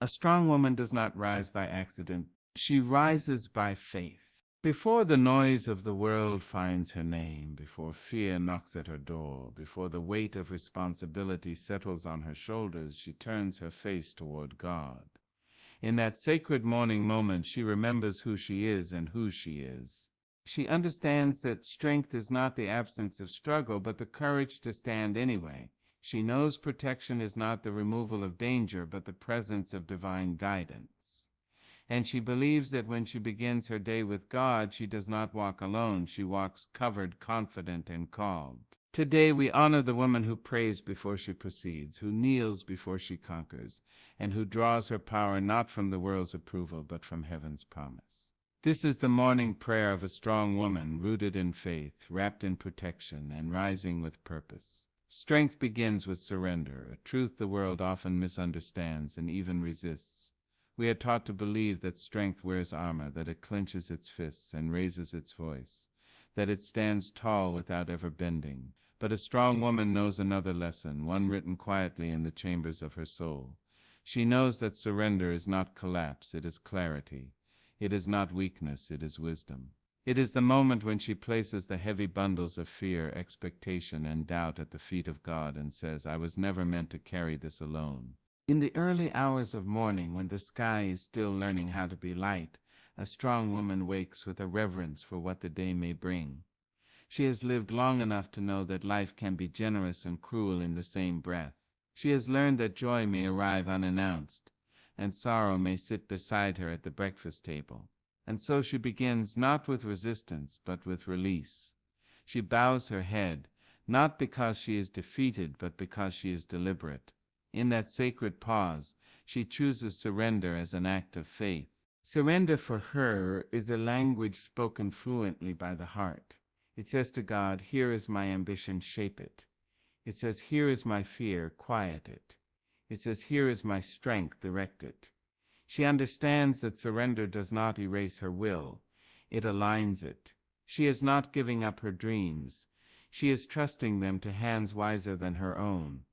A strong woman does not rise by accident. She rises by faith. Before the noise of the world finds her name, before fear knocks at her door, before the weight of responsibility settles on her shoulders, she turns her face toward God. In that sacred morning moment, she remembers who she is and whose she is. She understands that strength is not the absence of struggle, but the courage to stand anyway. She knows protection is not the removal of danger, but the presence of divine guidance. And she believes that when she begins her day with God, she does not walk alone. She walks covered, confident, and called. Today we honor the woman who prays before she proceeds, who kneels before she conquers, and who draws her power not from the world's approval, but from heaven's promise. This is the morning prayer of a strong woman, rooted in faith, wrapped in protection, and rising with purpose. Strength begins with surrender, a truth the world often misunderstands and even resists. We are taught to believe that strength wears armor, that it clenches its fists and raises its voice, that it stands tall without ever bending. But a strong woman knows another lesson, one written quietly in the chambers of her soul. She knows that surrender is not collapse, it is clarity. It is not weakness, it is wisdom. It is the moment when she places the heavy bundles of fear, expectation, and doubt at the feet of God and says, I was never meant to carry this alone. In the early hours of morning, when the sky is still learning how to be light, a strong woman wakes with a reverence for what the day may bring. She has lived long enough to know that life can be generous and cruel in the same breath. She has learned that joy may arrive unannounced, and sorrow may sit beside her at the breakfast table. And so she begins not with resistance, but with release. She bows her head, not because she is defeated, but because she is deliberate. In that sacred pause, she chooses surrender as an act of faith. Surrender for her is a language spoken fluently by the heart. It says to God, here is my ambition, shape it. It says, here is my fear, quiet it. It says, here is my strength, direct it. She understands that surrender does not erase her will, it aligns it. She is not giving up her dreams. She is trusting them to hands wiser than her own.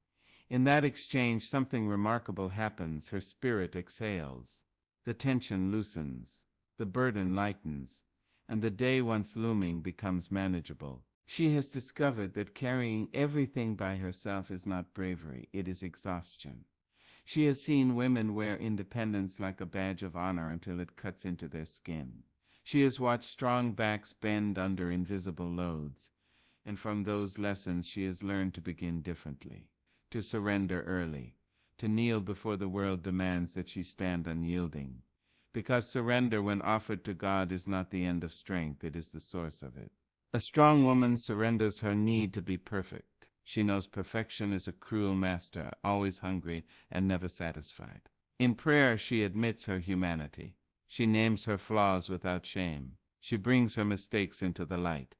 In that exchange, something remarkable happens. Her spirit exhales. The tension loosens. The burden lightens. And the day once looming becomes manageable. She has discovered that carrying everything by herself is not bravery, it is exhaustion. She has seen women wear independence like a badge of honor until it cuts into their skin. She has watched strong backs bend under invisible loads. And from those lessons she has learned to begin differently. To surrender early, to kneel before the world demands that she stand unyielding. Because surrender, when offered to God, is not the end of strength, it is the source of it. A strong woman surrenders her need to be perfect. She knows perfection is a cruel master, always hungry and never satisfied. In prayer, she admits her humanity. She names her flaws without shame. She brings her mistakes into the light,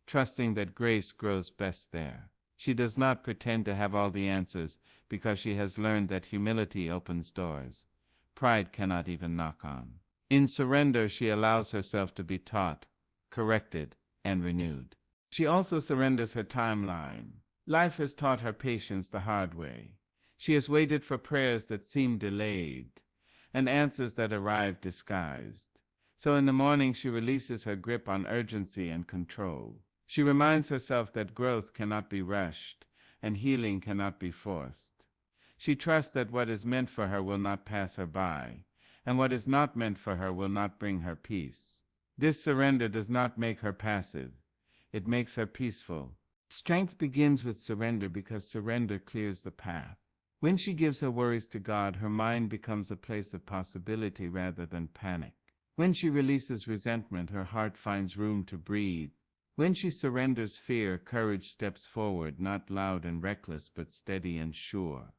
trusting that grace grows best there. She does not pretend to have all the answers, because she has learned that humility opens doors pride cannot even knock on. In surrender, she allows herself to be taught, corrected, and renewed. She also surrenders her timeline. Life has taught her patience the hard way. She has waited for prayers that seemed delayed, and answers that arrived disguised. So in the morning she releases her grip on urgency and control. She reminds herself that growth cannot be rushed, and healing cannot be forced. She trusts that what is meant for her will not pass her by, and what is not meant for her will not bring her peace. This surrender does not make her passive. It makes her peaceful. Strength begins with surrender because surrender clears the path. When she gives her worries to God, her mind becomes a place of possibility rather than panic. When she releases resentment, her heart finds room to breathe. When she surrenders fear, courage steps forward, not loud and reckless, but steady and sure.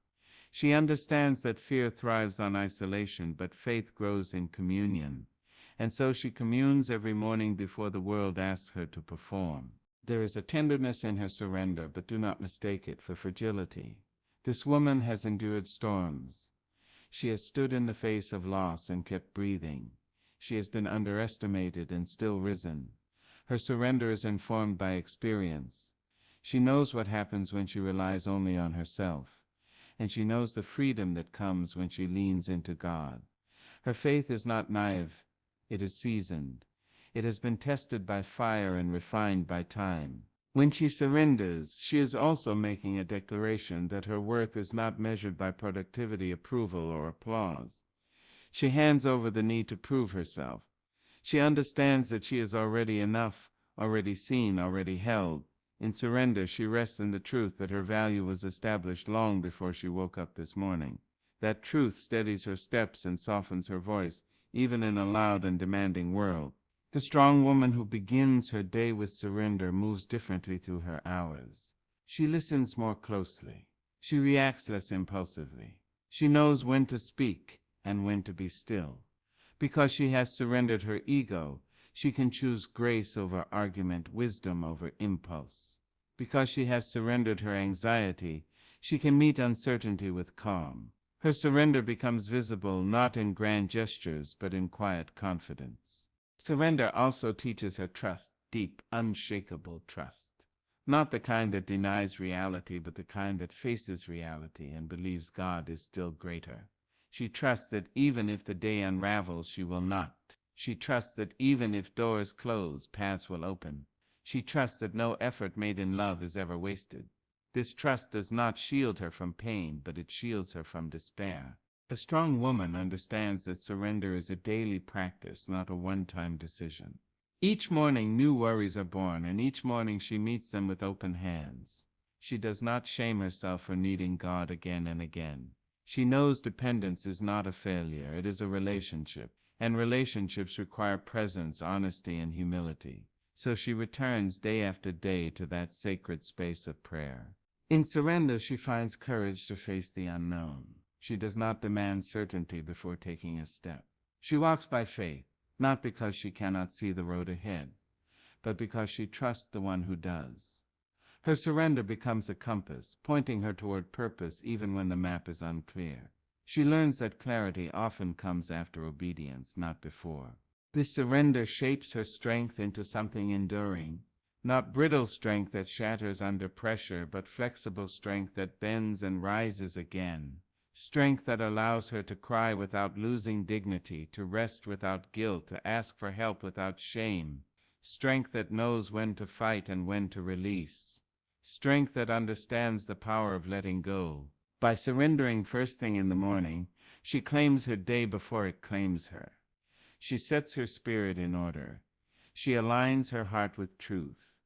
She understands that fear thrives on isolation, but faith grows in communion. And so she communes every morning before the world asks her to perform. There is a tenderness in her surrender, but do not mistake it for fragility. This woman has endured storms. She has stood in the face of loss and kept breathing. She has been underestimated and still risen. Her surrender is informed by experience. She knows what happens when she relies only on herself. and she knows the freedom that comes when she leans into God. Her faith is not naive, it is seasoned. It has been tested by fire and refined by time. When she surrenders, she is also making a declaration that her worth is not measured by productivity, approval, or applause. She hands over the need to prove herself. She understands that she is already enough, already seen, already held. In surrender, she rests in the truth that her value was established long before she woke up this morning. That truth steadies her steps and softens her voice, even in a loud and demanding world. The strong woman who begins her day with surrender moves differently through her hours. She listens more closely. She reacts less impulsively. She knows when to speak and when to be still. Because she has surrendered her ego, she can choose grace over argument, wisdom over impulse. Because she has surrendered her anxiety, she can meet uncertainty with calm. Her surrender becomes visible not in grand gestures, but in quiet confidence. Surrender also teaches her trust, deep, unshakable trust. Not the kind that denies reality, but the kind that faces reality and believes God is still greater. She trusts that even if the day unravels, she will not. She trusts that even if doors close, paths will open. She trusts that no effort made in love is ever wasted. This trust does not shield her from pain, but it shields her from despair. A strong woman understands that surrender is a daily practice, not a one-time decision. Each morning new worries are born, and each morning she meets them with open hands. She does not shame herself for needing God again and again. She knows dependence is not a failure, it is a relationship, and relationships require presence, honesty, and humility. So she returns day after day to that sacred space of prayer. In surrender, she finds courage to face the unknown. She does not demand certainty before taking a step. She walks by faith, not because she cannot see the road ahead, but because she trusts the one who does. Her surrender becomes a compass, pointing her toward purpose even when the map is unclear. She learns that clarity often comes after obedience, not before. This surrender shapes her strength into something enduring, not brittle strength that shatters under pressure, but flexible strength that bends and rises again. Strength that allows her to cry without losing dignity, to rest without guilt, to ask for help without shame. Strength that knows when to fight and when to release. Strength that understands the power of letting go. By surrendering first thing in the morning, she claims her day before it claims her. She sets her spirit in order. She aligns her heart with truth.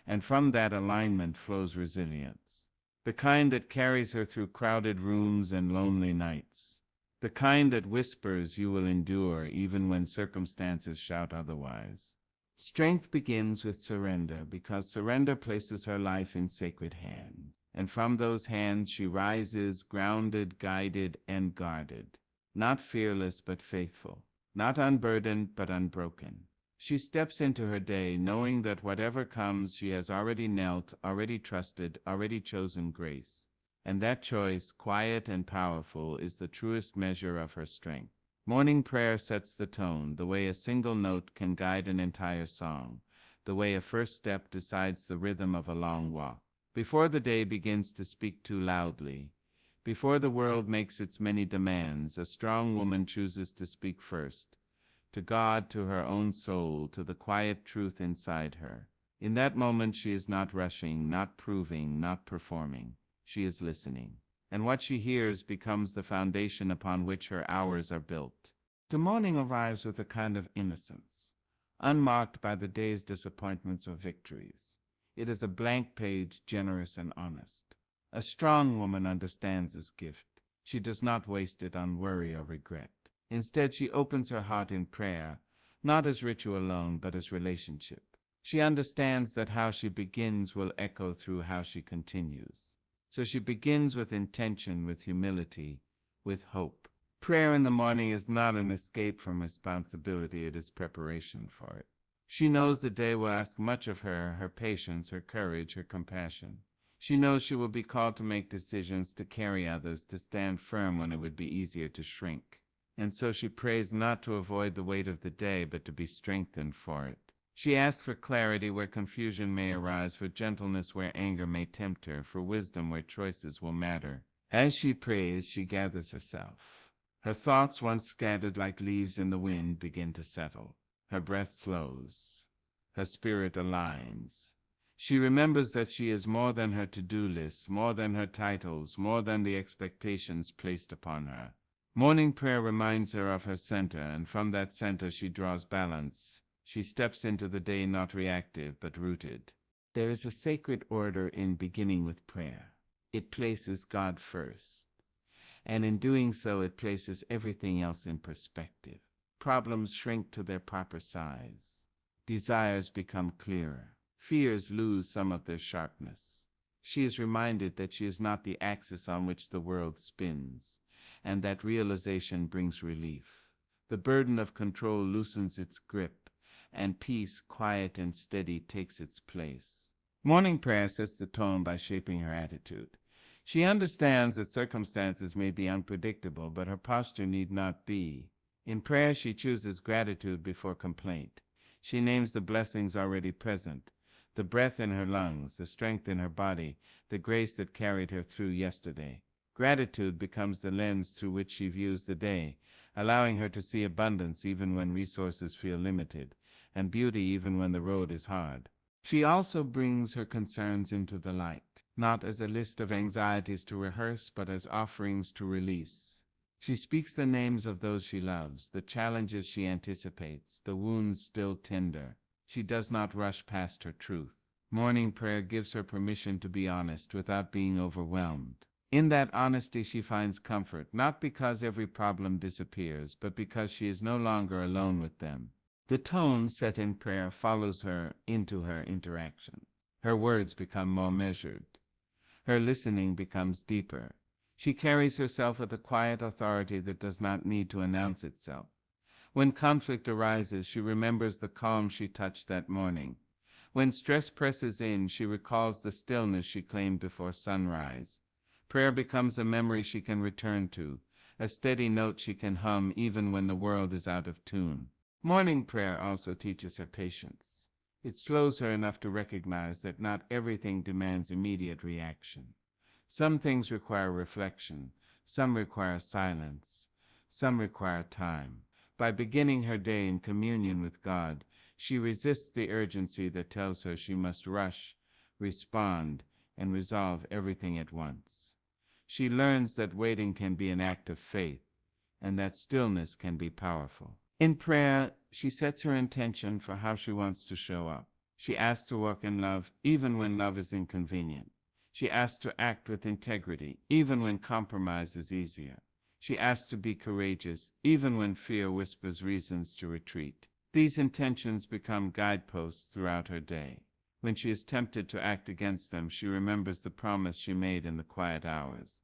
And from that alignment flows resilience. The kind that carries her through crowded rooms and lonely nights. The kind that whispers you will endure even when circumstances shout otherwise. Strength begins with surrender because surrender places her life in sacred hands. And from those hands she rises, grounded, guided, and guarded. Not fearless but faithful. Not unburdened but unbroken. She steps into her day knowing that whatever comes, she has already knelt, already trusted, already chosen grace. And that choice, quiet and powerful, is the truest measure of her strength. Morning prayer sets the tone, the way a single note can guide an entire song, the way a first step decides the rhythm of a long walk. Before the day begins to speak too loudly, before the world makes its many demands, a strong woman chooses to speak first. To God, to her own soul, to the quiet truth inside her. In that moment she is not rushing, not proving, not performing. She is listening. And what she hears becomes the foundation upon which her hours are built. The morning arrives with a kind of innocence, unmarked by the day's disappointments or victories. It is a blank page, generous and honest. A strong woman understands this gift. She does not waste it on worry or regret. Instead, she opens her heart in prayer, not as ritual alone, but as relationship. She understands that how she begins will echo through how she continues. So she begins with intention, with humility, with hope. Prayer in the morning is not an escape from responsibility, it is preparation for it. She knows the day will ask much of her, her patience, her courage, her compassion. She knows she will be called to make decisions, to carry others, to stand firm when it would be easier to shrink. And so she prays not to avoid the weight of the day, but to be strengthened for it. She asks for clarity where confusion may arise, for gentleness where anger may tempt her, for wisdom where choices will matter. As she prays, she gathers herself. Her thoughts, once scattered like leaves in the wind, begin to settle. Her breath slows. Her spirit aligns. She remembers that she is more than her to-do lists, more than her titles, more than the expectations placed upon her. Morning prayer reminds her of her center, and from that center she draws balance. She steps into the day not reactive, but rooted. There is a sacred order in beginning with prayer. It places God first, and in doing so, it places everything else in perspective. Problems shrink to their proper size. Desires become clearer. Fears lose some of their sharpness. She is reminded that she is not the axis on which the world spins, and that realization brings relief. The burden of control loosens its grip, and peace, quiet and steady, takes its place. Morning prayer sets the tone by shaping her attitude. She understands that circumstances may be unpredictable, but her posture need not be. In prayer, she chooses gratitude before complaint. She names the blessings already present, the breath in her lungs, the strength in her body, the grace that carried her through yesterday. Gratitude becomes the lens through which she views the day, allowing her to see abundance even when resources feel limited, and beauty even when the road is hard. She also brings her concerns into the light, not as a list of anxieties to rehearse, but as offerings to release. She speaks the names of those she loves, the challenges she anticipates, the wounds still tender. She does not rush past her truth. Morning prayer gives her permission to be honest without being overwhelmed. In that honesty she finds comfort, not because every problem disappears, but because she is no longer alone with them. The tone set in prayer follows her into her interaction. Her words become more measured. Her listening becomes deeper. She carries herself with a quiet authority that does not need to announce itself. When conflict arises, she remembers the calm she touched that morning. When stress presses in, she recalls the stillness she claimed before sunrise. Prayer becomes a memory she can return to, a steady note she can hum even when the world is out of tune. Morning prayer also teaches her patience. It slows her enough to recognize that not everything demands immediate reaction. Some things require reflection, some require silence, some require time. By beginning her day in communion with God, she resists the urgency that tells her she must rush, respond, and resolve everything at once. She learns that waiting can be an act of faith, and that stillness can be powerful. In prayer, she sets her intention for how she wants to show up. She asks to walk in love, even when love is inconvenient. She asks to act with integrity, even when compromise is easier. She asks to be courageous, even when fear whispers reasons to retreat. These intentions become guideposts throughout her day. When she is tempted to act against them, she remembers the promise she made in the quiet hours,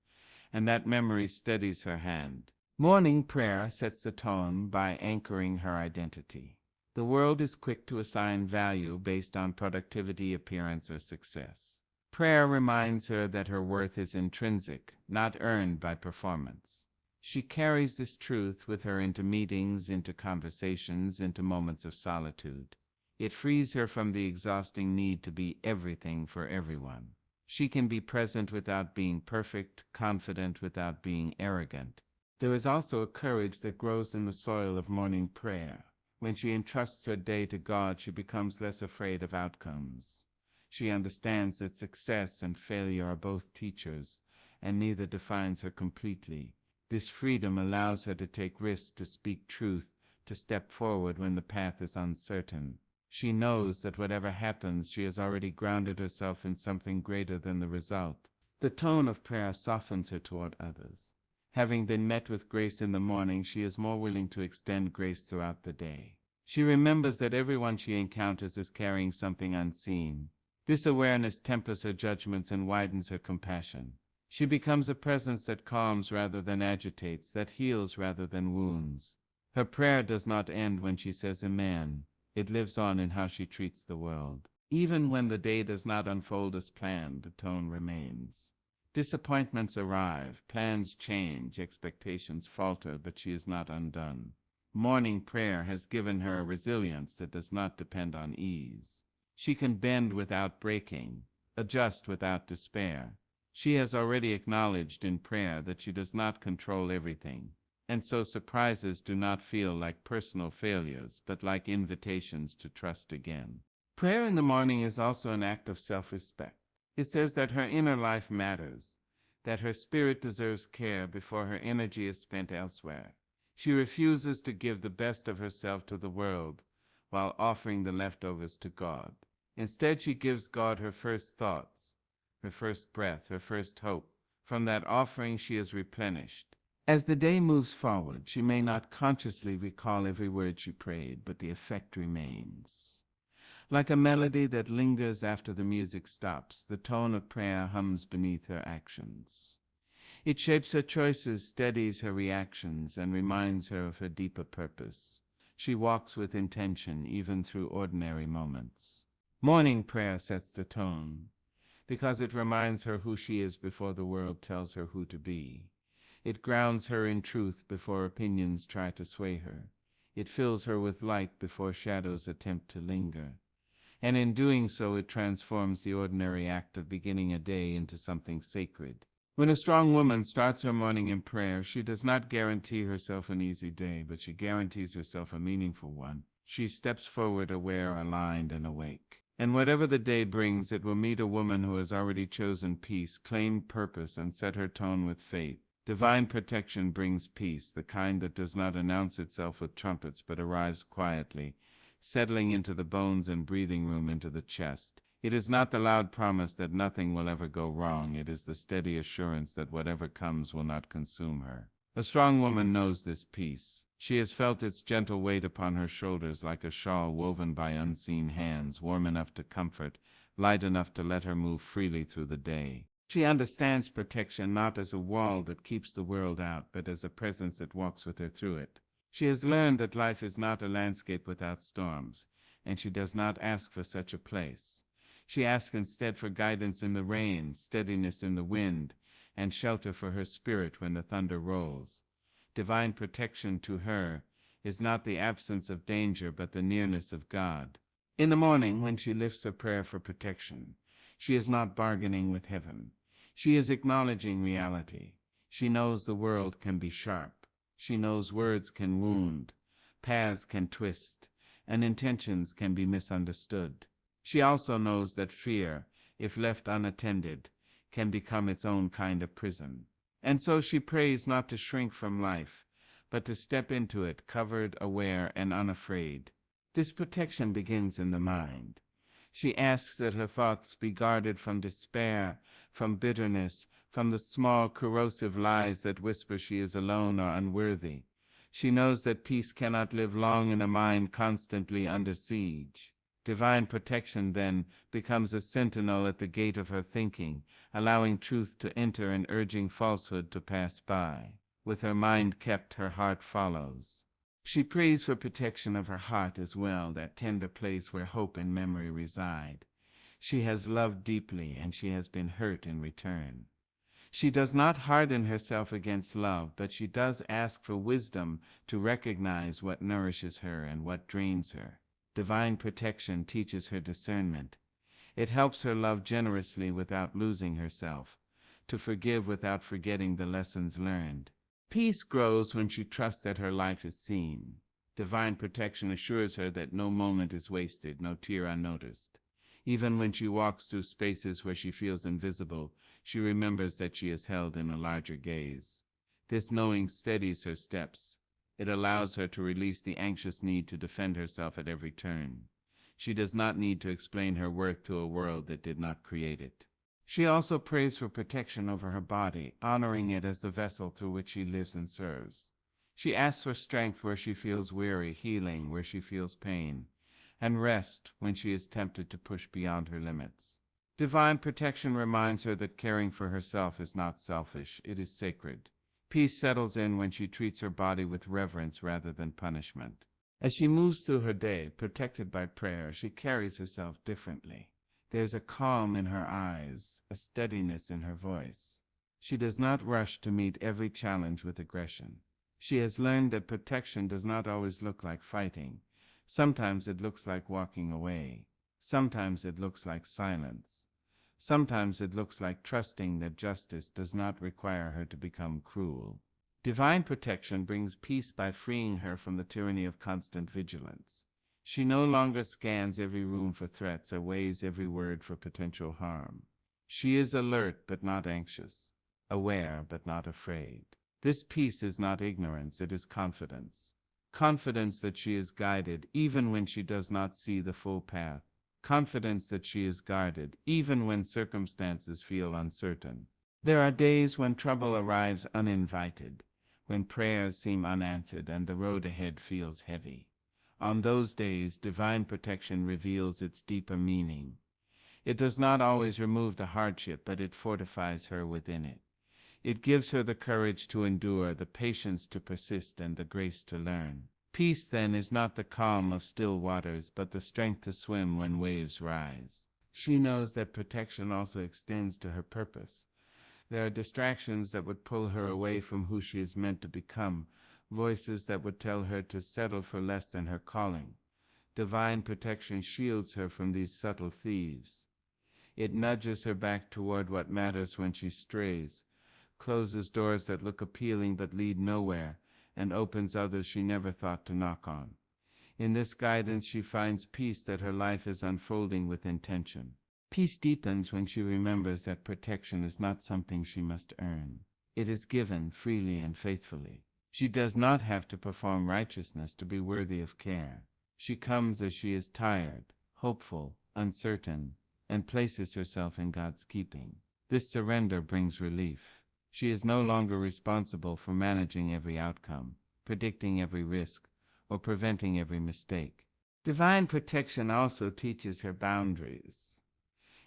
and that memory steadies her hand. Morning prayer sets the tone by anchoring her identity. The world is quick to assign value based on productivity, appearance, or success. Prayer reminds her that her worth is intrinsic, not earned by performance. She carries this truth with her into meetings, into conversations, into moments of solitude. It frees her from the exhausting need to be everything for everyone. She can be present without being perfect, confident without being arrogant. There is also a courage that grows in the soil of morning prayer. When she entrusts her day to God, she becomes less afraid of outcomes. She understands that success and failure are both teachers, and neither defines her completely. This freedom allows her to take risks, to speak truth, to step forward when the path is uncertain. She knows that whatever happens, she has already grounded herself in something greater than the result. The tone of prayer softens her toward others. Having been met with grace in the morning, she is more willing to extend grace throughout the day. She remembers that everyone she encounters is carrying something unseen. This awareness tempers her judgments and widens her compassion. She becomes a presence that calms rather than agitates, that heals rather than wounds. Her prayer does not end when she says Amen. It lives on in how she treats the world. Even when the day does not unfold as planned, the tone remains. Disappointments arrive, plans change, expectations falter, but she is not undone. Morning prayer has given her a resilience that does not depend on ease. She can bend without breaking, adjust without despair. She has already acknowledged in prayer that she does not control everything, and so surprises do not feel like personal failures, but like invitations to trust again. Prayer in the morning is also an act of self-respect. It says that her inner life matters, that her spirit deserves care before her energy is spent elsewhere. She refuses to give the best of herself to the world while offering the leftovers to God. Instead, she gives God her first thoughts, her first breath, her first hope. From that offering she is replenished. As the day moves forward, she may not consciously recall every word she prayed, but the effect remains. Like a melody that lingers after the music stops, the tone of prayer hums beneath her actions. It shapes her choices, steadies her reactions, and reminds her of her deeper purpose. She walks with intention even through ordinary moments. Morning prayer sets the tone, because it reminds her who she is before the world tells her who to be. It grounds her in truth before opinions try to sway her. It fills her with light before shadows attempt to linger. And in doing so, it transforms the ordinary act of beginning a day into something sacred. When a strong woman starts her morning in prayer, she does not guarantee herself an easy day, but she guarantees herself a meaningful one. She steps forward aware, aligned, and awake. And whatever the day brings, it will meet a woman who has already chosen peace, claimed purpose, and set her tone with faith. Divine protection brings peace, the kind that does not announce itself with trumpets but arrives quietly, settling into the bones and breathing room into the chest. It is not the loud promise that nothing will ever go wrong. It is the steady assurance that whatever comes will not consume her. A strong woman knows this peace. She has felt its gentle weight upon her shoulders like a shawl woven by unseen hands, warm enough to comfort, light enough to let her move freely through the day. She understands protection not as a wall that keeps the world out, but as a presence that walks with her through it. She has learned that life is not a landscape without storms, and she does not ask for such a place. She asks instead for guidance in the rain, steadiness in the wind, and shelter for her spirit when the thunder rolls. Divine protection to her is not the absence of danger, but the nearness of God. In the morning, when she lifts her prayer for protection, she is not bargaining with heaven. She is acknowledging reality. She knows the world can be sharp. She knows words can wound, paths can twist, and intentions can be misunderstood. She also knows that fear, if left unattended, can become its own kind of prison. And so she prays not to shrink from life, but to step into it covered, aware, and unafraid. This protection begins in the mind. She asks that her thoughts be guarded from despair, from bitterness, from the small corrosive lies that whisper she is alone or unworthy. She knows that peace cannot live long in a mind constantly under siege. Divine protection, then, becomes a sentinel at the gate of her thinking, allowing truth to enter and urging falsehood to pass by. With her mind kept, her heart follows. She prays for protection of her heart as well, that tender place where hope and memory reside. She has loved deeply, and she has been hurt in return. She does not harden herself against love, but she does ask for wisdom to recognize what nourishes her and what drains her. Divine protection teaches her discernment. It helps her love generously without losing herself, to forgive without forgetting the lessons learned. Peace grows when she trusts that her life is seen. Divine protection assures her that no moment is wasted, no tear unnoticed. Even when she walks through spaces where she feels invisible, she remembers that she is held in a larger gaze. This knowing steadies her steps. It allows her to release the anxious need to defend herself at every turn. She does not need to explain her worth to a world that did not create it. She also prays for protection over her body, honoring it as the vessel through which she lives and serves. She asks for strength where she feels weary, healing where she feels pain, and rest when she is tempted to push beyond her limits. Divine protection reminds her that caring for herself is not selfish, it is sacred. Peace settles in when she treats her body with reverence rather than punishment. As she moves through her day, protected by prayer, she carries herself differently. There's a calm in her eyes, a steadiness in her voice. She does not rush to meet every challenge with aggression. She has learned that protection does not always look like fighting. Sometimes it looks like walking away. Sometimes it looks like silence. Sometimes it looks like trusting that justice does not require her to become cruel. Divine protection brings peace by freeing her from the tyranny of constant vigilance. She no longer scans every room for threats or weighs every word for potential harm. She is alert but not anxious, aware but not afraid. This peace is not ignorance, it is confidence. Confidence that she is guided even when she does not see the full path. Confidence that she is guarded even when circumstances feel uncertain. There are days when trouble arrives uninvited, when prayers seem unanswered and the road ahead feels heavy. On those days, divine protection reveals its deeper meaning. It does not always remove the hardship, but it fortifies her within it. It gives her the courage to endure, the patience to persist, and the grace to learn. Peace, then, is not the calm of still waters, but the strength to swim when waves rise. She knows that protection also extends to her purpose. There are distractions that would pull her away from who she is meant to become, voices that would tell her to settle for less than her calling. Divine protection shields her from these subtle thieves. It nudges her back toward what matters when she strays, closes doors that look appealing but lead nowhere, and opens others she never thought to knock on. In this guidance she finds peace that her life is unfolding with intention. Peace deepens when she remembers that protection is not something she must earn. It is given freely and faithfully. She does not have to perform righteousness to be worthy of care. She comes as she is tired, hopeful, uncertain, and places herself in God's keeping. This surrender brings relief. She is no longer responsible for managing every outcome, predicting every risk, or preventing every mistake. Divine protection also teaches her boundaries.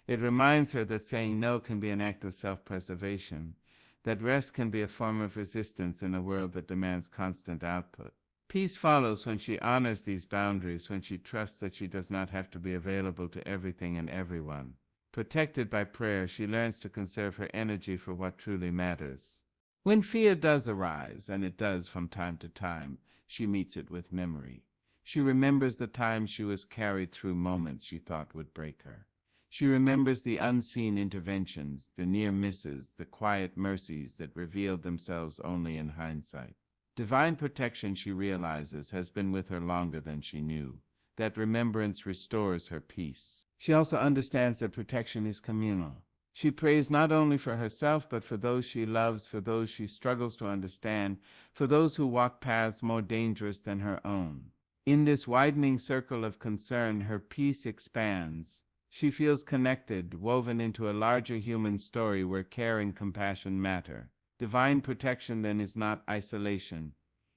It reminds her that saying no can be an act of self-preservation, that rest can be a form of resistance in a world that demands constant output. Peace follows when she honors these boundaries, when she trusts that she does not have to be available to everything and everyone. Protected by prayer, she learns to conserve her energy for what truly matters. When fear does arise, and it does from time to time, she meets it with memory. She remembers the time she was carried through moments she thought would break her. She remembers the unseen interventions, the near misses, the quiet mercies that revealed themselves only in hindsight. Divine protection, she realizes, has been with her longer than she knew. That remembrance restores her peace. She also understands that protection is communal. She prays not only for herself, but for those she loves, for those she struggles to understand, for those who walk paths more dangerous than her own. In this widening circle of concern, her peace expands. She feels connected, woven into a larger human story where care and compassion matter. Divine protection, then, is not isolation.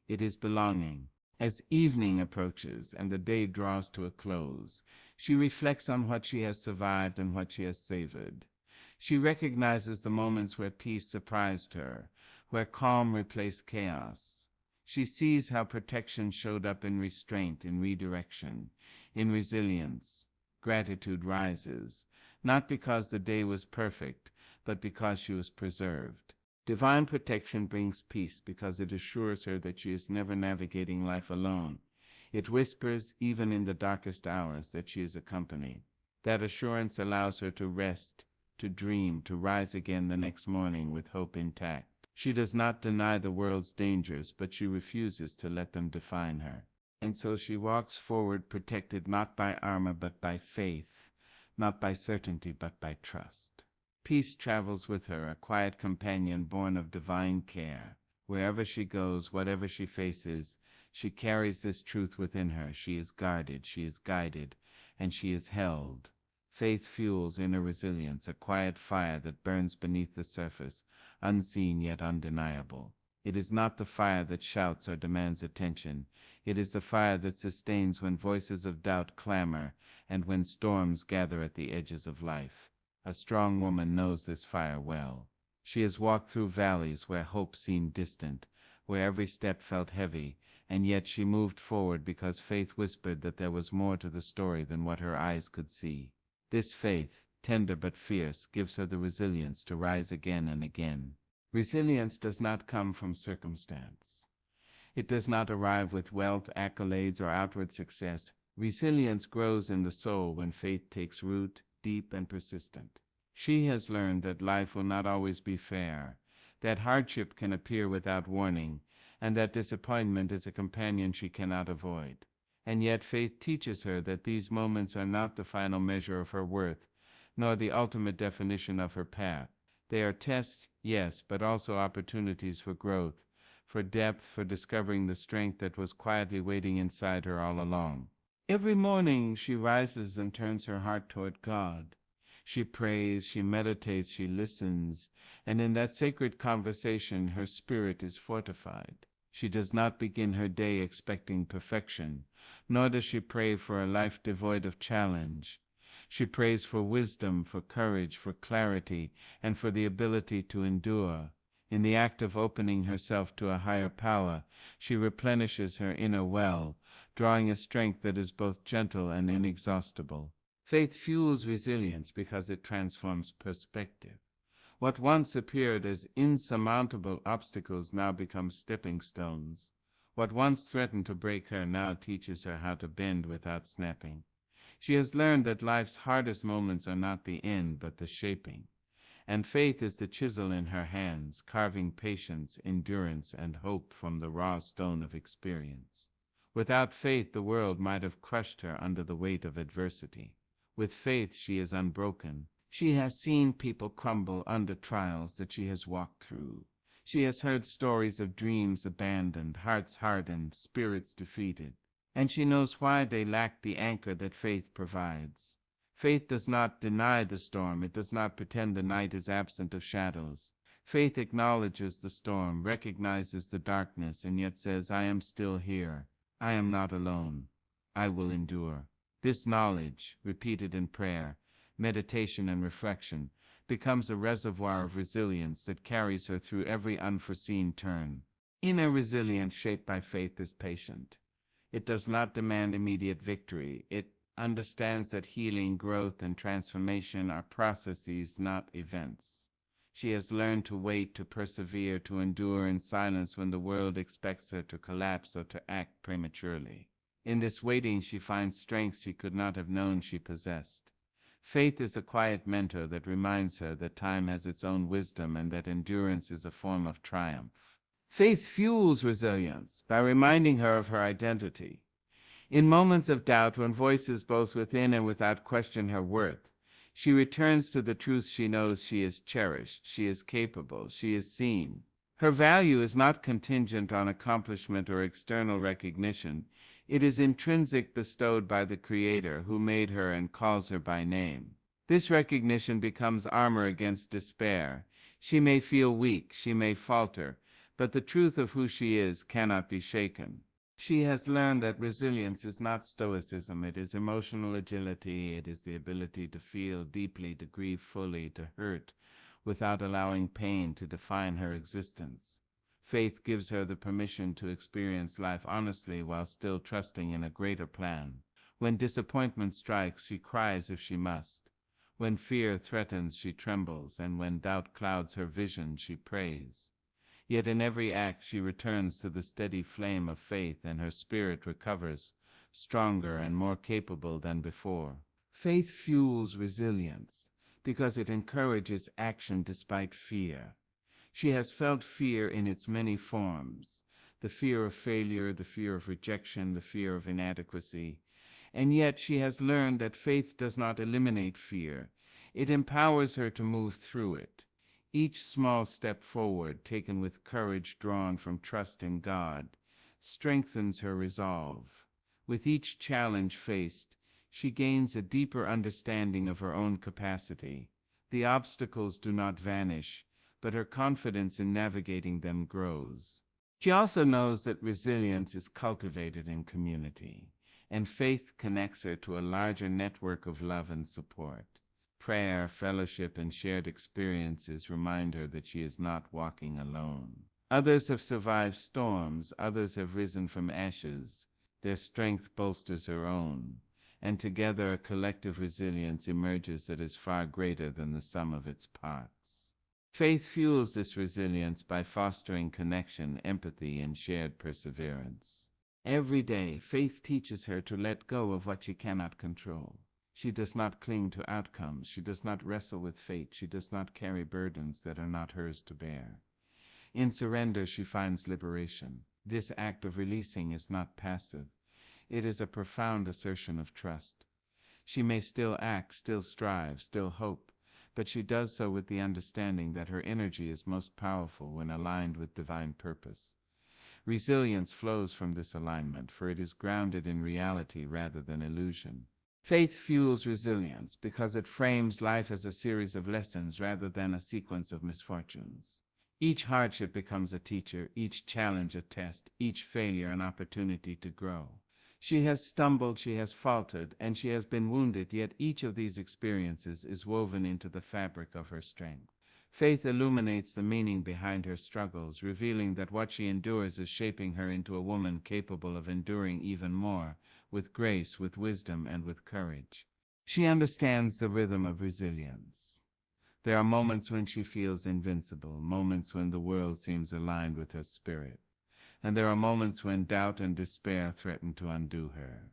It is belonging. As evening approaches and the day draws to a close, she reflects on what she has survived and what she has savored. She recognizes the moments where peace surprised her, where calm replaced chaos. She sees how protection showed up in restraint, in redirection, in resilience. Gratitude rises, not because the day was perfect, but because she was preserved. Divine protection brings peace because it assures her that she is never navigating life alone. It whispers, even in the darkest hours, that she is accompanied. That assurance allows her to rest, to dream, to rise again the next morning with hope intact. She does not deny the world's dangers, but she refuses to let them define her. And so she walks forward, protected not by armor but by faith, not by certainty but by trust. Peace travels with her, a quiet companion born of divine care. Wherever she goes, whatever she faces, she carries this truth within her. She is guarded, she is guided, and she is held. Faith fuels inner resilience, a quiet fire that burns beneath the surface, unseen yet undeniable. It is not the fire that shouts or demands attention. It is the fire that sustains when voices of doubt clamor and when storms gather at the edges of life. A strong woman knows this fire well. She has walked through valleys where hope seemed distant, where every step felt heavy, and yet she moved forward because faith whispered that there was more to the story than what her eyes could see. This faith, tender but fierce, gives her the resilience to rise again and again. Resilience does not come from circumstance. It does not arrive with wealth, accolades, or outward success. Resilience grows in the soul when faith takes root, deep and persistent. She has learned that life will not always be fair, that hardship can appear without warning, and that disappointment is a companion she cannot avoid. And yet faith teaches her that these moments are not the final measure of her worth, nor the ultimate definition of her path. They are tests, yes, but also opportunities for growth, for depth, for discovering the strength that was quietly waiting inside her all along. Every morning she rises and turns her heart toward God. She prays, she meditates, she listens, and in that sacred conversation her spirit is fortified. She does not begin her day expecting perfection, nor does she pray for a life devoid of challenge. She prays for wisdom, for courage, for clarity, and for the ability to endure. In the act of opening herself to a higher power, she replenishes her inner well, drawing a strength that is both gentle and inexhaustible. Faith fuels resilience because it transforms perspective. What once appeared as insurmountable obstacles now become stepping stones. What once threatened to break her now teaches her how to bend without snapping. She has learned that life's hardest moments are not the end, but the shaping. And faith is the chisel in her hands, carving patience, endurance, and hope from the raw stone of experience. Without faith, the world might have crushed her under the weight of adversity. With faith, she is unbroken. She has seen people crumble under trials that she has walked through. She has heard stories of dreams abandoned, hearts hardened, spirits defeated. And she knows why they lack the anchor that faith provides. Faith does not deny the storm. It does not pretend the night is absent of shadows. Faith acknowledges the storm, recognizes the darkness, and yet says, I am still here. I am not alone. I will endure. This knowledge, repeated in prayer, meditation, and reflection, becomes a reservoir of resilience that carries her through every unforeseen turn. Inner resilience shaped by faith is patient. It does not demand immediate victory. It understands that healing, growth, and transformation are processes, not events. She has learned to wait, to persevere, to endure in silence when the world expects her to collapse or to act prematurely. In this waiting, she finds strength she could not have known she possessed. Faith is a quiet mentor that reminds her that time has its own wisdom and that endurance is a form of triumph. Faith fuels resilience by reminding her of her identity. In moments of doubt, when voices both within and without question her worth, she returns to the truth. She knows she is cherished, she is capable, she is seen. Her value is not contingent on accomplishment or external recognition. It is intrinsic, bestowed by the Creator who made her and calls her by name. This recognition becomes armor against despair. She may feel weak, she may falter, but the truth of who she is cannot be shaken. She has learned that resilience is not stoicism, it is emotional agility, it is the ability to feel deeply, to grieve fully, to hurt without allowing pain to define her existence. Faith gives her the permission to experience life honestly while still trusting in a greater plan. When disappointment strikes, she cries if she must. When fear threatens, she trembles, and when doubt clouds her vision, she prays. Yet in every act she returns to the steady flame of faith, and her spirit recovers, stronger and more capable than before. Faith fuels resilience because it encourages action despite fear. She has felt fear in its many forms: the fear of failure, the fear of rejection, the fear of inadequacy. And yet she has learned that faith does not eliminate fear. It empowers her to move through it. Each small step forward, taken with courage drawn from trust in God, strengthens her resolve. With each challenge faced, she gains a deeper understanding of her own capacity. The obstacles do not vanish, but her confidence in navigating them grows. She also knows that resilience is cultivated in community, and faith connects her to a larger network of love and support. Prayer, fellowship, and shared experiences remind her that she is not walking alone. Others have survived storms, others have risen from ashes. Their strength bolsters her own, and together a collective resilience emerges that is far greater than the sum of its parts. Faith fuels this resilience by fostering connection, empathy, and shared perseverance. Every day, faith teaches her to let go of what she cannot control. She does not cling to outcomes. She does not wrestle with fate. She does not carry burdens that are not hers to bear. In surrender, she finds liberation. This act of releasing is not passive. It is a profound assertion of trust. She may still act, still strive, still hope, but she does so with the understanding that her energy is most powerful when aligned with divine purpose. Resilience flows from this alignment, for it is grounded in reality rather than illusion. Faith fuels resilience because it frames life as a series of lessons rather than a sequence of misfortunes. Each hardship becomes a teacher, each challenge a test, each failure an opportunity to grow. She has stumbled, she has faltered, and she has been wounded, yet each of these experiences is woven into the fabric of her strength. Faith illuminates the meaning behind her struggles, revealing that what she endures is shaping her into a woman capable of enduring even more, with grace, with wisdom, and with courage. She understands the rhythm of resilience. There are moments when she feels invincible, moments when the world seems aligned with her spirit, and there are moments when doubt and despair threaten to undo her.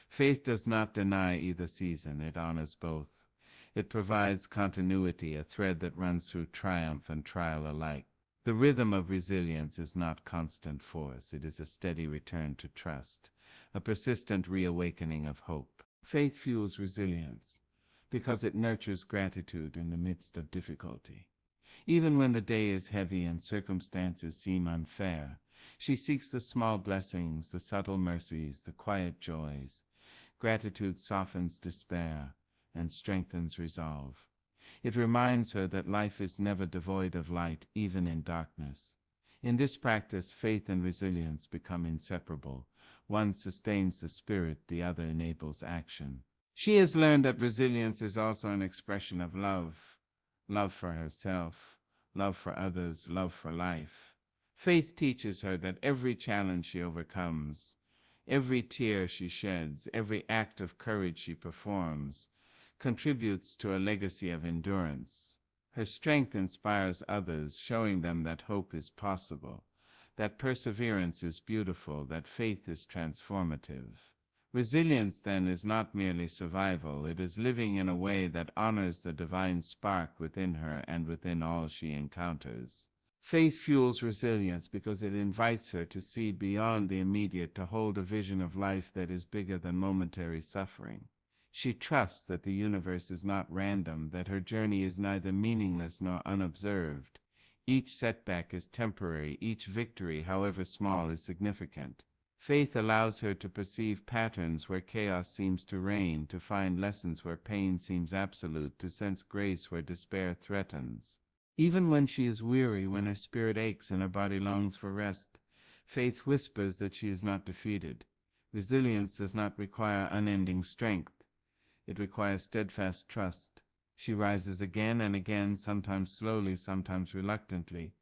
Faith does not deny either season, it honors both. It provides continuity, a thread that runs through triumph and trial alike. The rhythm of resilience is not constant force, it is a steady return to trust, a persistent reawakening of hope. Faith fuels resilience because it nurtures gratitude in the midst of difficulty. Even when the day is heavy and circumstances seem unfair, she seeks the small blessings, the subtle mercies, the quiet joys. Gratitude softens despair and strengthens resolve. It reminds her that life is never devoid of light, even in darkness. In this practice, faith and resilience become inseparable. One sustains the spirit, the other enables action. She has learned that resilience is also an expression of love. Love for herself, love for others, love for life. Faith teaches her that every challenge she overcomes, every tear she sheds, every act of courage she performs, contributes to a legacy of endurance. Her strength inspires others, showing them that hope is possible, that perseverance is beautiful, that faith is transformative. Resilience, then, is not merely survival, it is living in a way that honors the divine spark within her and within all she encounters. Faith fuels resilience because it invites her to see beyond the immediate, to hold a vision of life that is bigger than momentary suffering. She trusts that the universe is not random, that her journey is neither meaningless nor unobserved. Each setback is temporary, each victory, however small, is significant. Faith allows her to perceive patterns where chaos seems to reign, to find lessons where pain seems absolute, to sense grace where despair threatens. Even when she is weary, when her spirit aches and her body longs for rest, faith whispers that she is not defeated. Resilience does not require unending strength. It requires steadfast trust. She rises again and again, sometimes slowly, sometimes reluctantly,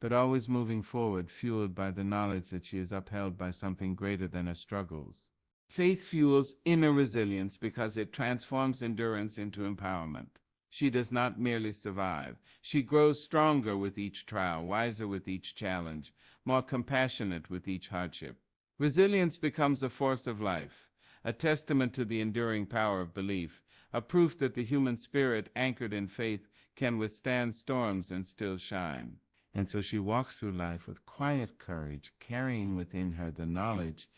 but always moving forward, fueled by the knowledge that she is upheld by something greater than her struggles. Faith fuels inner resilience because it transforms endurance into empowerment. She does not merely survive. She grows stronger with each trial, wiser with each challenge, more compassionate with each hardship. Resilience becomes a force of life, a testament to the enduring power of belief, a proof that the human spirit, anchored in faith, can withstand storms and still shine. And so she walks through life with quiet courage, carrying within her the knowledge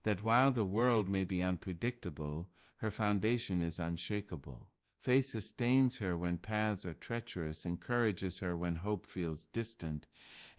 that while the world may be unpredictable, her foundation is unshakable. Faith sustains her when paths are treacherous, encourages her when hope feels distant,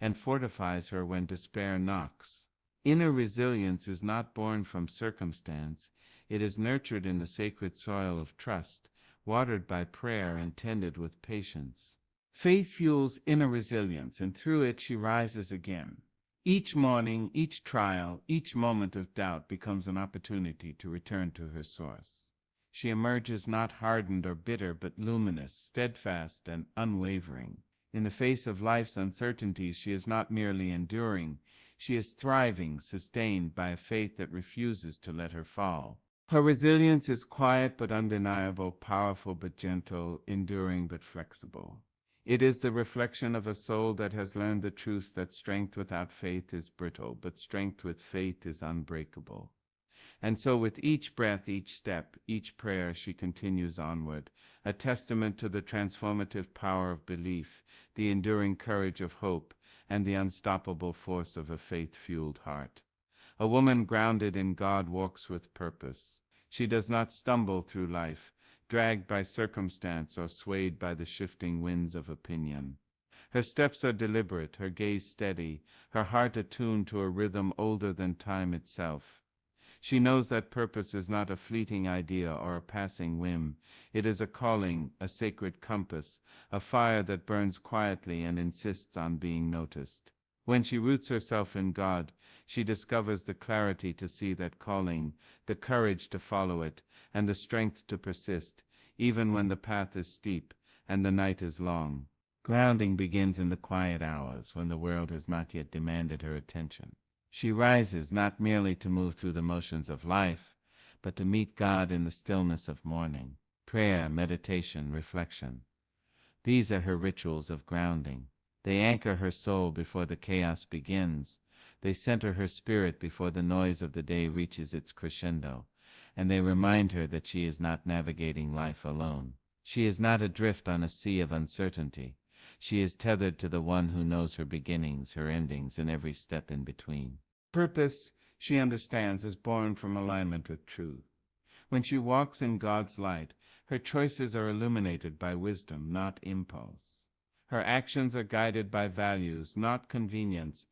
and fortifies her when despair knocks. Inner resilience is not born from circumstance. It is nurtured in the sacred soil of trust, watered by prayer and tended with patience. Faith fuels inner resilience, and through it she rises again. Each morning, each trial, each moment of doubt becomes an opportunity to return to her source. She emerges not hardened or bitter, but luminous, steadfast, and unwavering. In the face of life's uncertainties, she is not merely enduring, she is thriving, sustained by a faith that refuses to let her fall. Her resilience is quiet but undeniable, powerful but gentle, enduring but flexible. It is the reflection of a soul that has learned the truth that strength without faith is brittle, but strength with faith is unbreakable. And so with each breath, each step, each prayer, she continues onward, a testament to the transformative power of belief, the enduring courage of hope, and the unstoppable force of a faith-fueled heart. A woman grounded in God walks with purpose. She does not stumble through life, dragged by circumstance or swayed by the shifting winds of opinion. Her steps are deliberate, her gaze steady, her heart attuned to a rhythm older than time itself. She knows that purpose is not a fleeting idea or a passing whim. It is a calling, a sacred compass, a fire that burns quietly and insists on being noticed. When she roots herself in God, she discovers the clarity to see that calling, the courage to follow it, and the strength to persist, even when the path is steep and the night is long. Grounding begins in the quiet hours when the world has not yet demanded her attention. She rises not merely to move through the motions of life, but to meet God in the stillness of morning. Prayer, meditation, reflection. These are her rituals of grounding. They anchor her soul before the chaos begins. They center her spirit before the noise of the day reaches its crescendo. And they remind her that she is not navigating life alone. She is not adrift on a sea of uncertainty. She is tethered to the one who knows her beginnings, her endings, and every step in between. Purpose, she understands, is born from alignment with truth. When she walks in God's light, her choices are illuminated by wisdom, not impulse. Her actions are guided by values, not convenience.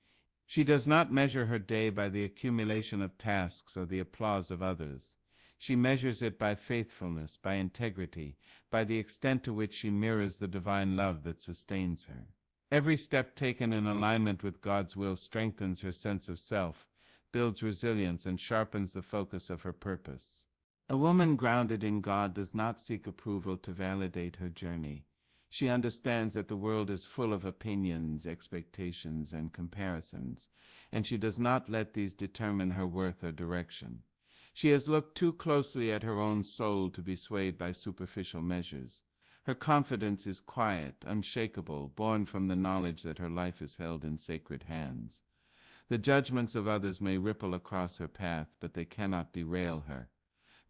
She does not measure her day by the accumulation of tasks or the applause of others. She measures it by faithfulness, by integrity, by the extent to which she mirrors the divine love that sustains her. Every step taken in alignment with God's will strengthens her sense of self, builds resilience, and sharpens the focus of her purpose. A woman grounded in God does not seek approval to validate her journey. She understands that the world is full of opinions, expectations, and comparisons, and she does not let these determine her worth or direction. She has looked too closely at her own soul to be swayed by superficial measures. Her confidence is quiet, unshakable, born from the knowledge that her life is held in sacred hands. The judgments of others may ripple across her path, but they cannot derail her.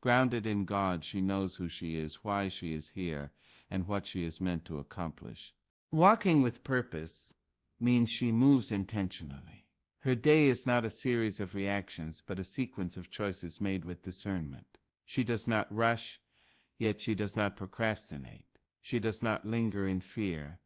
Grounded in God, she knows who she is, why she is here, and what she is meant to accomplish. Walking with purpose means she moves intentionally. Her day is not a series of reactions, but a sequence of choices made with discernment. She does not rush, yet she does not procrastinate. She does not linger in fear,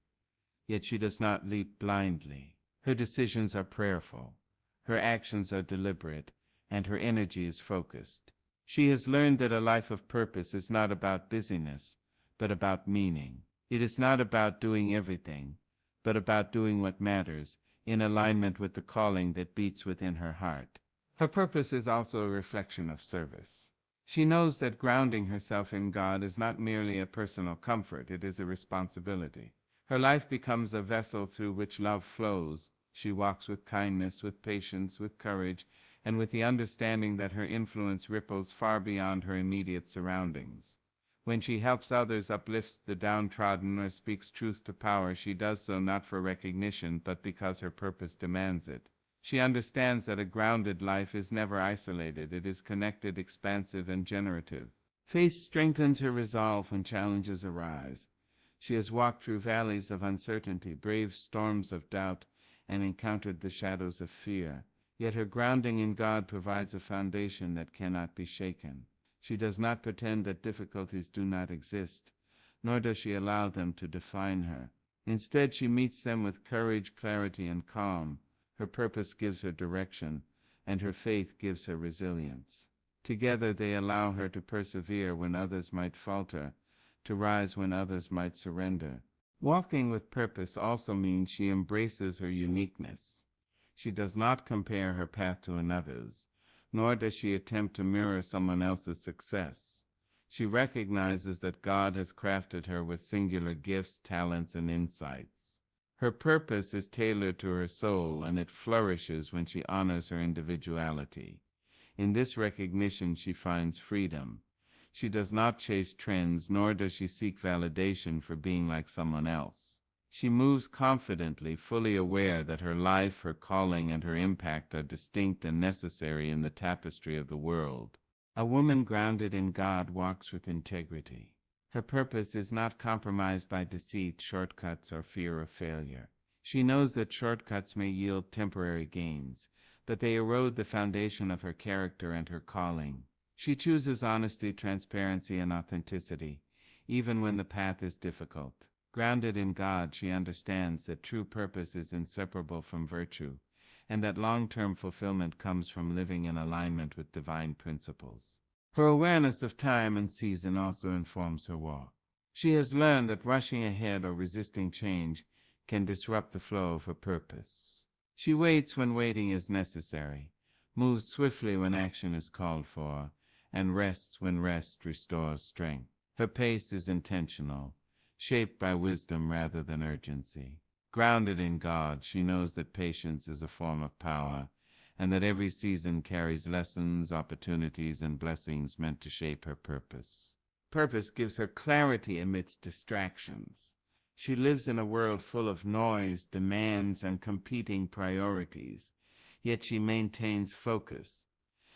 yet she does not leap blindly. Her decisions are prayerful, her actions are deliberate, and her energy is focused. She has learned that a life of purpose is not about busyness, but about meaning. It is not about doing everything, but about doing what matters, in alignment with the calling that beats within her heart. Her purpose is also a reflection of service. She knows that grounding herself in God is not merely a personal comfort, it is a responsibility. Her life becomes a vessel through which love flows. She walks with kindness, with patience, with courage, and with the understanding that her influence ripples far beyond her immediate surroundings. When she helps others, uplifts the downtrodden, or speaks truth to power, she does so not for recognition, but because her purpose demands it. She understands that a grounded life is never isolated, it is connected, expansive, and generative. Faith strengthens her resolve when challenges arise. She has walked through valleys of uncertainty, braved storms of doubt, and encountered the shadows of fear. Yet her grounding in God provides a foundation that cannot be shaken. She does not pretend that difficulties do not exist, nor does she allow them to define her. Instead, she meets them with courage, clarity, and calm. Her purpose gives her direction, and her faith gives her resilience. Together they allow her to persevere when others might falter, to rise when others might surrender. Walking with purpose also means she embraces her uniqueness. She does not compare her path to another's, nor does she attempt to mirror someone else's success. She recognizes that God has crafted her with singular gifts, talents, and insights. Her purpose is tailored to her soul, and it flourishes when she honors her individuality. In this recognition, she finds freedom. She does not chase trends, nor does she seek validation for being like someone else. She moves confidently, fully aware that her life, her calling, and her impact are distinct and necessary in the tapestry of the world. A woman grounded in God walks with integrity. Her purpose is not compromised by deceit, shortcuts, or fear of failure. She knows that shortcuts may yield temporary gains, but they erode the foundation of her character and her calling. She chooses honesty, transparency, and authenticity, even when the path is difficult. Grounded in God, she understands that true purpose is inseparable from virtue, and that long-term fulfillment comes from living in alignment with divine principles. Her awareness of time and season also informs her walk. She has learned that rushing ahead or resisting change can disrupt the flow of her purpose. She waits when waiting is necessary, moves swiftly when action is called for, and rests when rest restores strength. Her pace is intentional, shaped by wisdom rather than urgency. Grounded in God, she knows that patience is a form of power, and that every season carries lessons, opportunities, and blessings meant to shape her purpose. Purpose gives her clarity amidst distractions. She lives in a world full of noise, demands, and competing priorities, yet she maintains focus.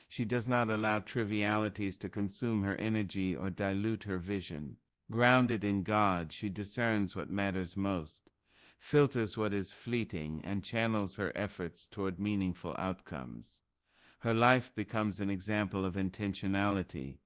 She does not allow trivialities to consume her energy or dilute her vision. Grounded in God, she discerns what matters most, filters what is fleeting, and channels her efforts toward meaningful outcomes. Her life becomes an example of intentionality,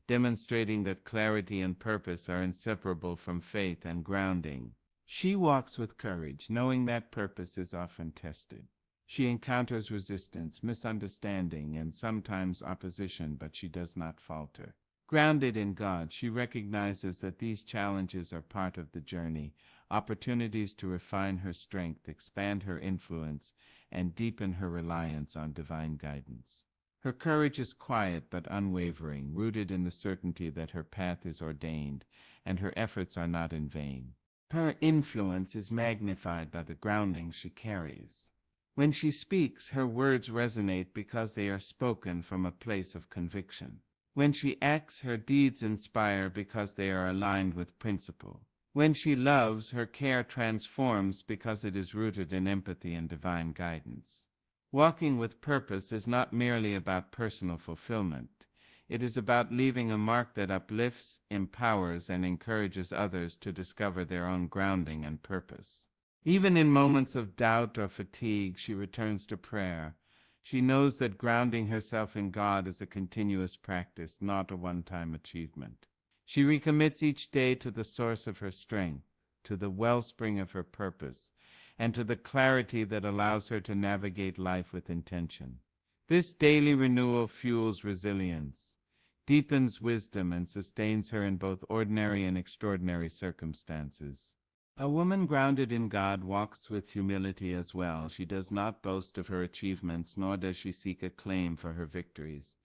demonstrating that clarity and purpose are inseparable from faith and grounding. She walks with courage, knowing that purpose is often tested. She encounters resistance, misunderstanding, and sometimes opposition, but she does not falter. Grounded in God, she recognizes that these challenges are part of the journey, opportunities to refine her strength, expand her influence, and deepen her reliance on divine guidance. Her courage is quiet but unwavering, rooted in the certainty that her path is ordained and her efforts are not in vain. Her influence is magnified by the grounding she carries. When she speaks, her words resonate because they are spoken from a place of conviction. When she acts, her deeds inspire because they are aligned with principle. When she loves, her care transforms because it is rooted in empathy and divine guidance. Walking with purpose is not merely about personal fulfillment. It is about leaving a mark that uplifts, empowers, and encourages others to discover their own grounding and purpose. Even in moments of doubt or fatigue, she returns to prayer. She knows that grounding herself in God is a continuous practice, not a one-time achievement. She recommits each day to the source of her strength, to the wellspring of her purpose, and to the clarity that allows her to navigate life with intention. This daily renewal fuels resilience, deepens wisdom, and sustains her in both ordinary and extraordinary circumstances. A woman grounded in God walks with humility as well. She does not boast of her achievements, nor does she seek acclaim for her victories.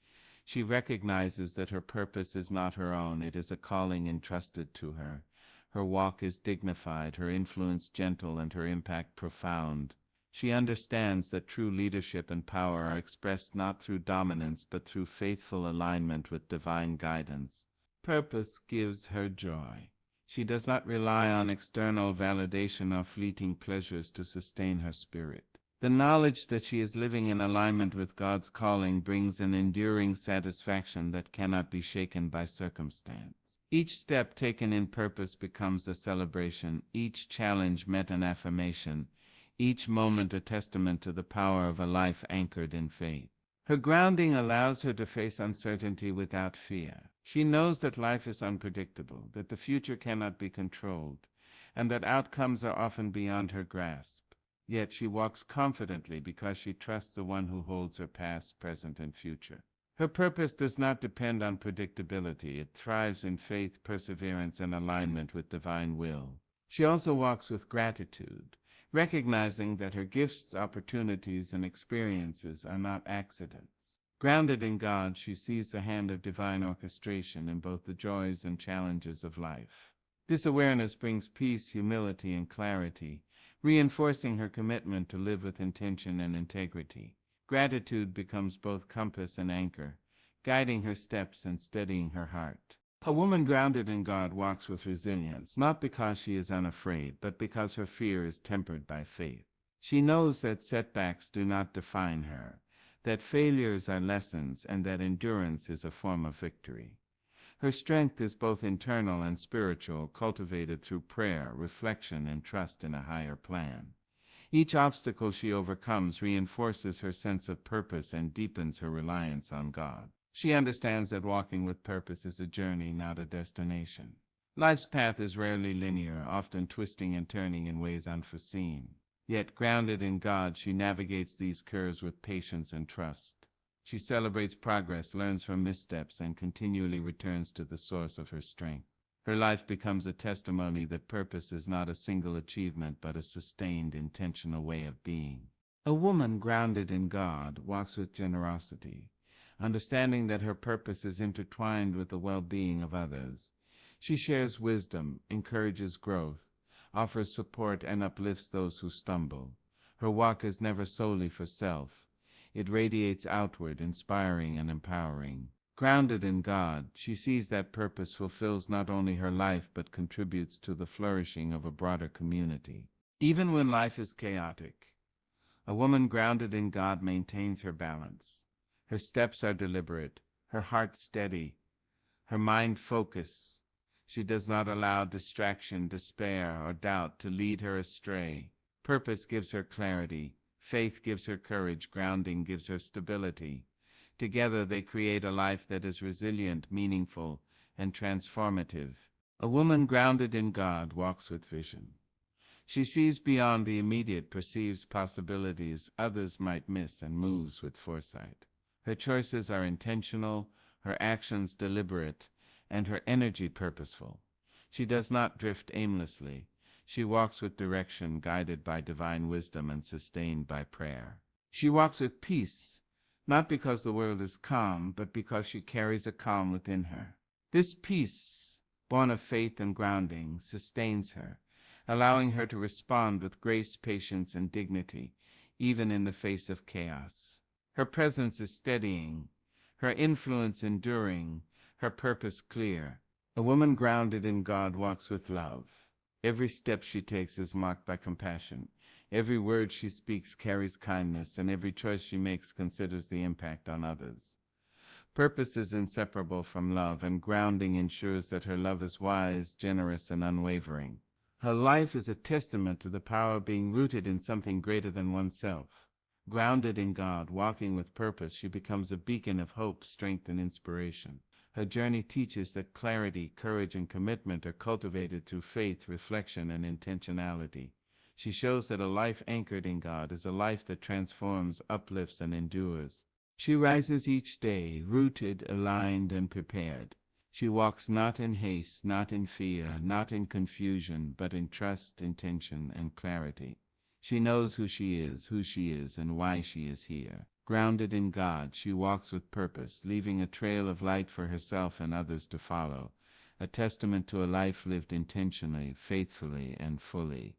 She recognizes that her purpose is not her own, it is a calling entrusted to her. Her walk is dignified, her influence gentle, and her impact profound. She understands that true leadership and power are expressed not through dominance but through faithful alignment with divine guidance. Purpose gives her joy. She does not rely on external validation or fleeting pleasures to sustain her spirit. The knowledge that she is living in alignment with God's calling brings an enduring satisfaction that cannot be shaken by circumstance. Each step taken in purpose becomes a celebration, each challenge met an affirmation, each moment a testament to the power of a life anchored in faith. Her grounding allows her to face uncertainty without fear. She knows that life is unpredictable, that the future cannot be controlled, and that outcomes are often beyond her grasp. Yet she walks confidently because she trusts the one who holds her past, present, and future. Her purpose does not depend on predictability. It thrives in faith, perseverance, and alignment with divine will. She also walks with gratitude, recognizing that her gifts, opportunities, and experiences are not accidents. Grounded in God, she sees the hand of divine orchestration in both the joys and challenges of life. This awareness brings peace, humility, and clarity, reinforcing her commitment to live with intention and integrity. Gratitude becomes both compass and anchor, guiding her steps and steadying her heart. A woman grounded in God walks with resilience, not because she is unafraid, but because her fear is tempered by faith. She knows that setbacks do not define her, that failures are lessons, and that endurance is a form of victory. Her strength is both internal and spiritual, cultivated through prayer, reflection, and trust in a higher plan. Each obstacle she overcomes reinforces her sense of purpose and deepens her reliance on God. She understands that walking with purpose is a journey, not a destination. Life's path is rarely linear, often twisting and turning in ways unforeseen. Yet, grounded in God, she navigates these curves with patience and trust. She celebrates progress, learns from missteps, and continually returns to the source of her strength. Her life becomes a testimony that purpose is not a single achievement but a sustained, intentional way of being. A woman grounded in God walks with generosity, understanding that her purpose is intertwined with the well-being of others. She shares wisdom, encourages growth, offers support, and uplifts those who stumble. Her walk is never solely for self. It radiates outward, inspiring and empowering. Grounded in God, she sees that purpose fulfills not only her life but contributes to the flourishing of a broader community. Even when life is chaotic, a woman grounded in God maintains her balance. Her steps are deliberate, her heart steady, her mind focused. She does not allow distraction, despair, or doubt to lead her astray. Purpose gives her clarity, faith gives her courage, grounding gives her stability. Together they create a life that is resilient, meaningful, and transformative. A woman grounded in God walks with vision. She sees beyond the immediate, perceives possibilities others might miss, and moves with foresight. Her choices are intentional, her actions deliberate, and her energy purposeful. She does not drift aimlessly. She walks with direction, guided by divine wisdom and sustained by prayer. She walks with peace, not because the world is calm, but because she carries a calm within her. This peace, born of faith and grounding, sustains her, allowing her to respond with grace, patience, and dignity, even in the face of chaos. Her presence is steadying, her influence enduring, her purpose clear. A woman grounded in God walks with love. Every step she takes is marked by compassion. Every word she speaks carries kindness, and every choice she makes considers the impact on others. Purpose is inseparable from love, and grounding ensures that her love is wise, generous, and unwavering. Her life is a testament to the power of being rooted in something greater than oneself. Grounded in God, walking with purpose, she becomes a beacon of hope, strength, and inspiration. Her journey teaches that clarity, courage, and commitment are cultivated through faith, reflection, and intentionality. She shows that a life anchored in God is a life that transforms, uplifts, and endures. She rises each day, rooted, aligned, and prepared. She walks not in haste, not in fear, not in confusion, but in trust, intention, and clarity. She knows who she is, and why she is here. Grounded in God, she walks with purpose, leaving a trail of light for herself and others to follow, a testament to a life lived intentionally, faithfully, and fully.